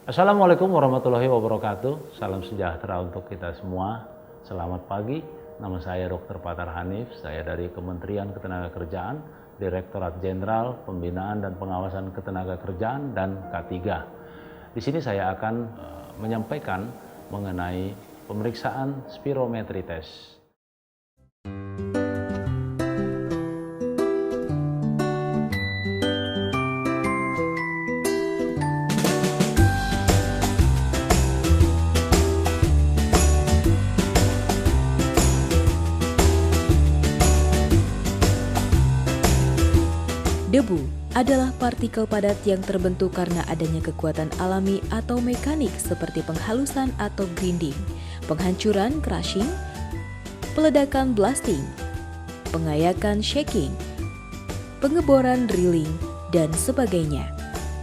Assalamualaikum warahmatullahi wabarakatuh. Salam sejahtera untuk kita semua. Selamat pagi. Nama saya Dr. Patar Hanif. Saya dari Kementerian Ketenagakerjaan, Direktorat Jenderal Pembinaan dan Pengawasan Ketenagakerjaan dan K3. Di sini saya akan menyampaikan mengenai pemeriksaan spirometri tes. Debu adalah partikel padat yang terbentuk karena adanya kekuatan alami atau mekanik seperti penghalusan atau grinding, penghancuran crushing, peledakan blasting, pengayakan shaking, pengeboran drilling, dan sebagainya.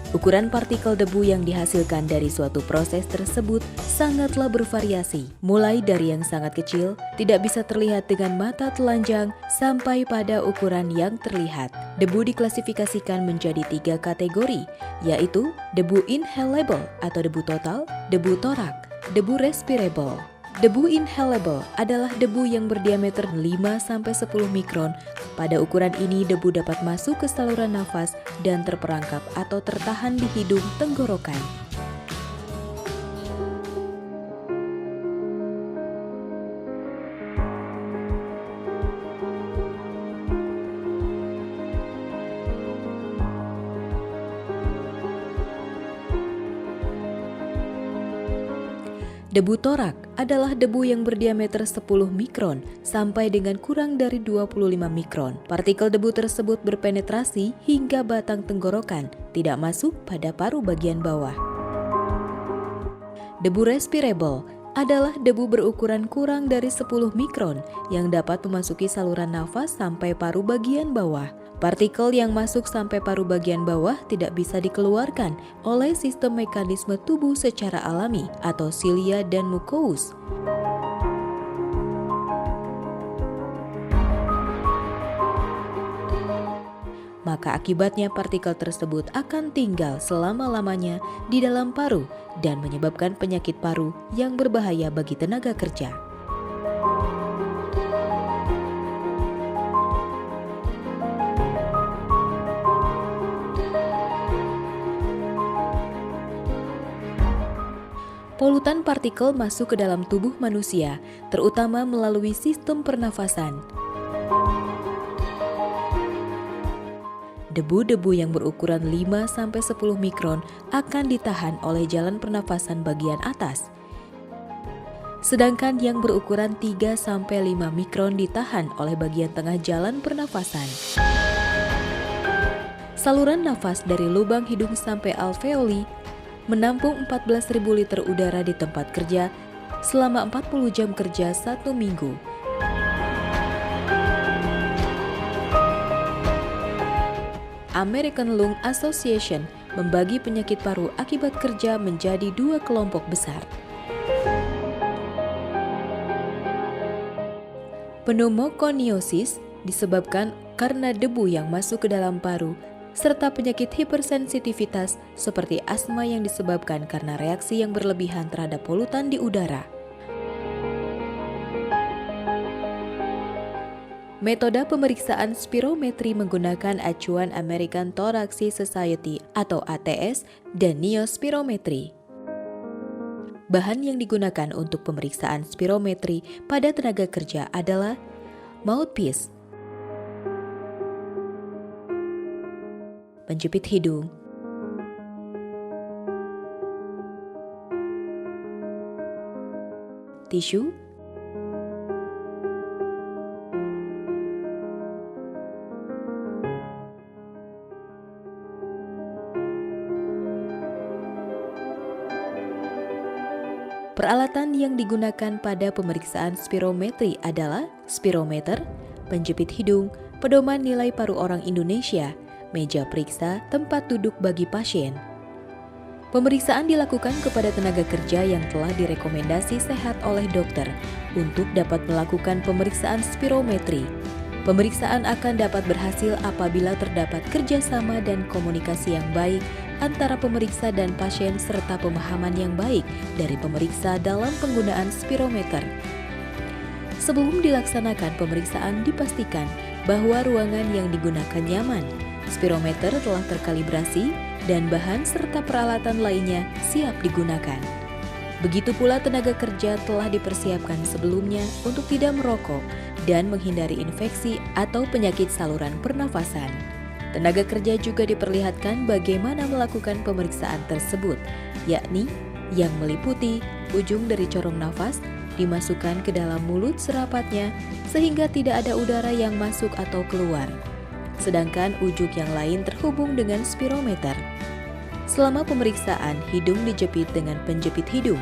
Ukuran partikel debu yang dihasilkan dari suatu proses tersebut sangatlah bervariasi, mulai dari yang sangat kecil, tidak bisa terlihat dengan mata telanjang, sampai pada ukuran yang terlihat. Debu diklasifikasikan menjadi 3 kategori, yaitu debu inhalable atau debu total, debu torak, debu respirable. Debu inhalable adalah debu yang berdiameter 5-10 mikron. Pada ukuran ini debu dapat masuk ke saluran nafas dan terperangkap atau tertahan di hidung tenggorokan. Debu torak adalah debu yang berdiameter 10 mikron sampai dengan kurang dari 25 mikron. Partikel debu tersebut berpenetrasi hingga batang tenggorokan, tidak masuk pada paru bagian bawah. Debu respirable adalah debu berukuran kurang dari 10 mikron yang dapat memasuki saluran nafas sampai paru bagian bawah. Partikel yang masuk sampai paru bagian bawah tidak bisa dikeluarkan oleh sistem mekanisme tubuh secara alami atau silia dan mukous. Maka akibatnya partikel tersebut akan tinggal selama-lamanya di dalam paru dan menyebabkan penyakit paru yang berbahaya bagi tenaga kerja. Polutan partikel masuk ke dalam tubuh manusia, terutama melalui sistem pernafasan. Debu-debu yang berukuran 5-10 mikron akan ditahan oleh jalan pernafasan bagian atas. Sedangkan yang berukuran 3-5 mikron ditahan oleh bagian tengah jalan pernafasan. Saluran nafas dari lubang hidung sampai alveoli menampung 14.000 liter udara di tempat kerja selama 40 jam kerja 1 minggu. American Lung Association membagi penyakit paru akibat kerja menjadi 2 kelompok besar. Pneumoconiosis disebabkan karena debu yang masuk ke dalam paru, serta penyakit hipersensitivitas seperti asma yang disebabkan karena reaksi yang berlebihan terhadap polutan di udara. Metode pemeriksaan spirometri menggunakan acuan American Thoracic Society atau ATS dan neospirometri. Bahan yang digunakan untuk pemeriksaan spirometri pada tenaga kerja adalah mouthpiece, penjepit hidung, tisu, peralatan yang digunakan pada pemeriksaan spirometri adalah spirometer, penjepit hidung, pedoman nilai paru orang Indonesia, meja periksa, tempat duduk bagi pasien. Pemeriksaan dilakukan kepada tenaga kerja yang telah direkomendasi sehat oleh dokter untuk dapat melakukan pemeriksaan spirometri. Pemeriksaan akan dapat berhasil apabila terdapat kerjasama dan komunikasi yang baik antara pemeriksa dan pasien serta pemahaman yang baik dari pemeriksa dalam penggunaan spirometer. Sebelum dilaksanakan pemeriksaan, dipastikan bahwa ruangan yang digunakan nyaman, spirometer telah terkalibrasi, dan bahan serta peralatan lainnya siap digunakan. Begitu pula tenaga kerja telah dipersiapkan sebelumnya untuk tidak merokok dan menghindari infeksi atau penyakit saluran pernafasan. Tenaga kerja juga diperlihatkan bagaimana melakukan pemeriksaan tersebut, yakni yang meliputi ujung dari corong nafas dimasukkan ke dalam mulut serapatnya sehingga tidak ada udara yang masuk atau keluar. Sedangkan ujung yang lain terhubung dengan spirometer. Selama pemeriksaan, hidung dijepit dengan penjepit hidung.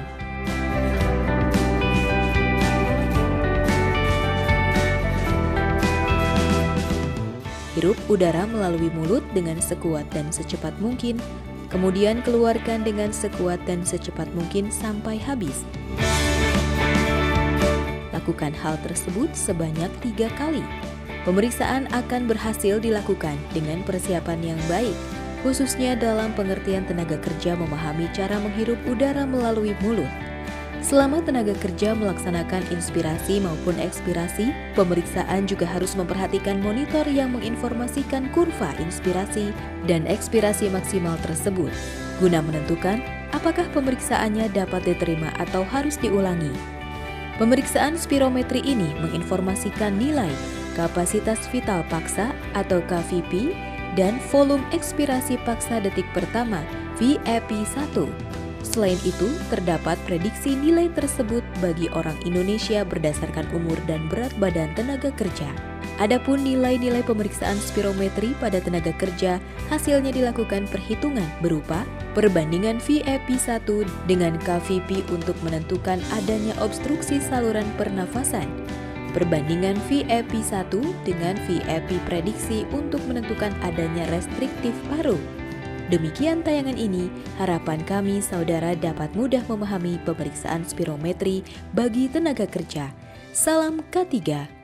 Hirup udara melalui mulut dengan sekuat dan secepat mungkin, kemudian keluarkan dengan sekuat dan secepat mungkin sampai habis. Lakukan hal tersebut sebanyak 3 kali. Pemeriksaan akan berhasil dilakukan dengan persiapan yang baik, khususnya dalam pengertian tenaga kerja memahami cara menghirup udara melalui mulut. Selama tenaga kerja melaksanakan inspirasi maupun ekspirasi, pemeriksaan juga harus memperhatikan monitor yang menginformasikan kurva inspirasi dan ekspirasi maksimal tersebut, guna menentukan apakah pemeriksaannya dapat diterima atau harus diulangi. Pemeriksaan spirometri ini menginformasikan nilai kapasitas vital paksa atau KVP dan volume ekspirasi paksa detik pertama VEP1. Selain itu, terdapat prediksi nilai tersebut bagi orang Indonesia berdasarkan umur dan berat badan tenaga kerja. Adapun nilai-nilai pemeriksaan spirometri pada tenaga kerja hasilnya dilakukan perhitungan berupa perbandingan VEP1 dengan KVP untuk menentukan adanya obstruksi saluran pernafasan, perbandingan VEP1 dengan VEP prediksi untuk menentukan adanya restriktif paru. Demikian tayangan ini, harapan kami saudara dapat mudah memahami pemeriksaan spirometri bagi tenaga kerja. Salam K3.